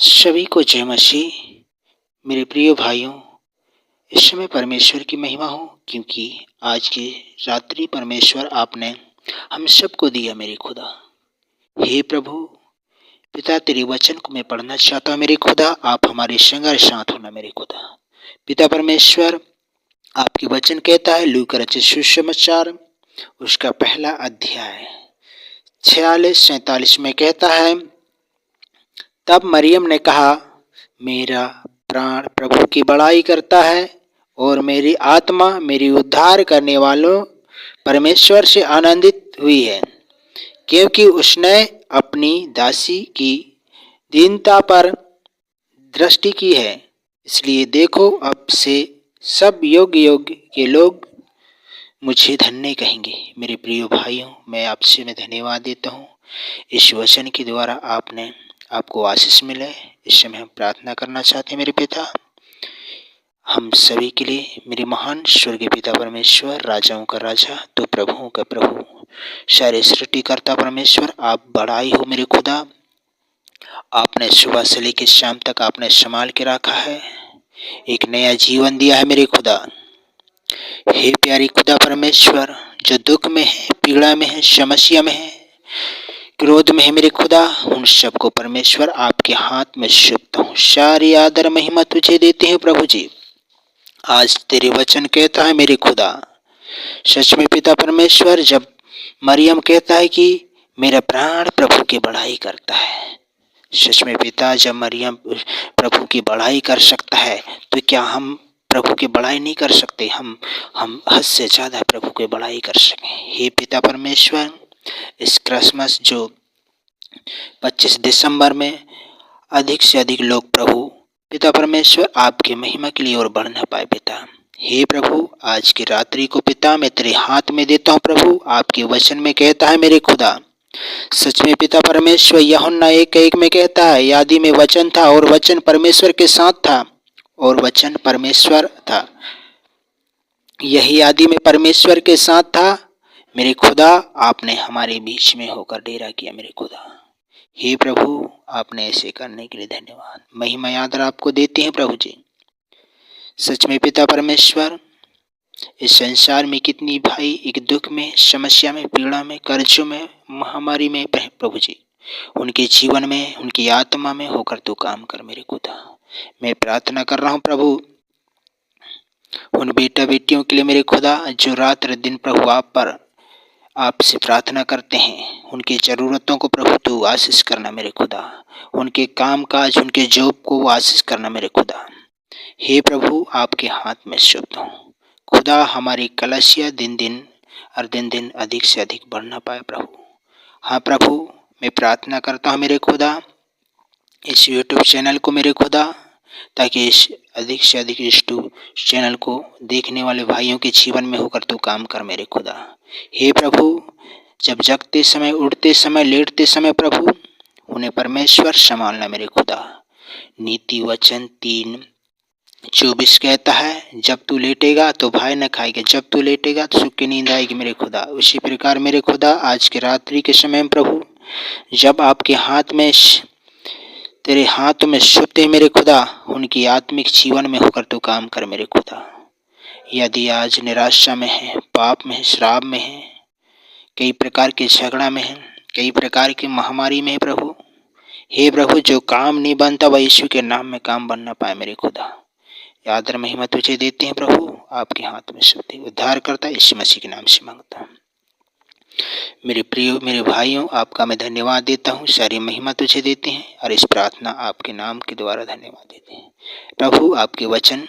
सभी को जय मसीह। मेरे प्रिय भाइयों, इस समय परमेश्वर की महिमा हो, क्योंकि आज की रात्रि परमेश्वर आपने हम सबको दिया। मेरे खुदा, हे प्रभु पिता, तेरे वचन को मैं पढ़ना चाहता हूँ। मेरे खुदा, आप हमारे संग और साथ होना। मेरे खुदा पिता परमेश्वर, आपके वचन कहता है लूका रचित सुसमाचार उसका पहला अध्याय 46-47 में कहता है, तब मरियम ने कहा, मेरा प्राण प्रभु की बड़ाई करता है और मेरी आत्मा मेरी उद्धार करने वालों परमेश्वर से आनंदित हुई है, क्योंकि उसने अपनी दासी की दीनता पर दृष्टि की है। इसलिए देखो, अब से सब योग्य के लोग मुझे धन्य कहेंगे। मेरे प्रिय भाइयों, मैं आपसे धन्यवाद देता हूँ। इस वचन के द्वारा आपको आशीष मिले। इस समय हम प्रार्थना करना चाहते हैं। मेरे पिता, हम सभी के लिए मेरे महान स्वर्गीय पिता परमेश्वर, राजाओं का राजा, तो प्रभुओं का प्रभु, सारे सृष्टिकर्ता परमेश्वर, आप बड़ाई हो। मेरे खुदा, आपने सुबह से लेकर शाम तक आपने संभाल के रखा है, एक नया जीवन दिया है। मेरे खुदा, हे प्यारी खुदा परमेश्वर, जो दुख में है, पीड़ा में है, समस्या में है, क्रोध में है, मेरे खुदा, उन सबको परमेश्वर आपके हाथ में सौंपता हूँ। सारी आदर महिमा तुझे देते हैं प्रभु जी। आज तेरे वचन कहता है मेरे खुदा, सच में पिता परमेश्वर, जब मरियम कहता है कि मेरा प्राण प्रभु की बढ़ाई करता है, सच में पिता, जब मरियम प्रभु की बढ़ाई कर सकता है, तो क्या हम प्रभु की बढ़ाई नहीं कर सकते? हम हद से ज़्यादा प्रभु की बढ़ाई कर सकें। हे पिता परमेश्वर, इस क्रिसमस जो 25 दिसंबर में अधिक से अधिक लोग प्रभु पिता परमेश्वर आपके महिमा के लिए और बढ़ न पाए। पिता, हे प्रभु, आज की रात्रि को पिता मैं तेरे हाथ में देता हूँ। प्रभु, आपके वचन में कहता है मेरे खुदा, सच में पिता परमेश्वर, यूहन्ना 1:1 में कहता है, आदि में वचन था और वचन परमेश्वर के साथ था और वचन परमेश्वर था। यही आदि में परमेश्वर के साथ था। मेरे खुदा, आपने हमारे बीच में होकर डेरा किया। मेरे खुदा, हे प्रभु, आपने ऐसे करने के लिए धन्यवाद। महिमा याद आपको देते हैं प्रभु जी। सच में पिता परमेश्वर, इस संसार में कितनी भाई एक दुख में, समस्या में, पीड़ा में, कर्जों में, महामारी में प्रभु जी, उनके जीवन में, उनकी आत्मा में होकर तू काम कर। मेरे खुदा, मैं प्रार्थना कर रहा हूँ प्रभु उन बेटा बेटियों के लिए। मेरे खुदा, जो रात दिन प्रभु आपसे प्रार्थना करते हैं, उनकी ज़रूरतों को प्रभु तू आशीष करना। मेरे खुदा, उनके काम काज, उनके जॉब को आशीष करना। मेरे खुदा, हे प्रभु, आपके हाथ में सौंपता हूँ। खुदा, हमारी कलसिया दिन दिन अधिक से अधिक बढ़ना पाए प्रभु। हाँ प्रभु, मैं प्रार्थना करता हूँ मेरे खुदा, इस यूट्यूब चैनल को मेरे खुदा, ताकि इस अधिक से अधिक यूट्यूब चैनल को देखने वाले भाइयों के जीवन में होकर तू काम कर। मेरे खुदा, हे प्रभु, जब जगते समय, उठते समय, लेटते समय प्रभु, उन्हें परमेश्वर संभालना। मेरे खुदा, नीति वचन 3:24 कहता है, जब तू लेटेगा तो भाई न खाएगा, जब तू लेटेगा तो सुख की नींद आएगी। मेरे खुदा, उसी प्रकार मेरे खुदा, आज के रात्रि के समय में प्रभु, जब आपके हाथ में, तेरे हाथ में सौंपते हैं मेरे खुदा, उनकी आत्मिक जीवन में होकर तू काम कर। मेरे खुदा, यदि आज निराशा में है, पाप में है, श्राप में है, कई प्रकार के झगड़ा में है, कई प्रकार की महामारी में है प्रभु, हे प्रभु, जो काम नहीं बनता वह यीशु के नाम में काम बनना पाए। मेरे खुदा, आदर महिमा तुझे देते हैं प्रभु, आपके हाथ में सौंपते उद्धार करता है, यीशु मसीह के नाम से मांगता हूँ। मेरे प्रिय मेरे भाइयों, आपका मैं धन्यवाद देता हूँ। सारी महिमा तुझे देते हैं और इस प्रार्थना आपके नाम के द्वारा धन्यवाद देते हैं प्रभु। आपके वचन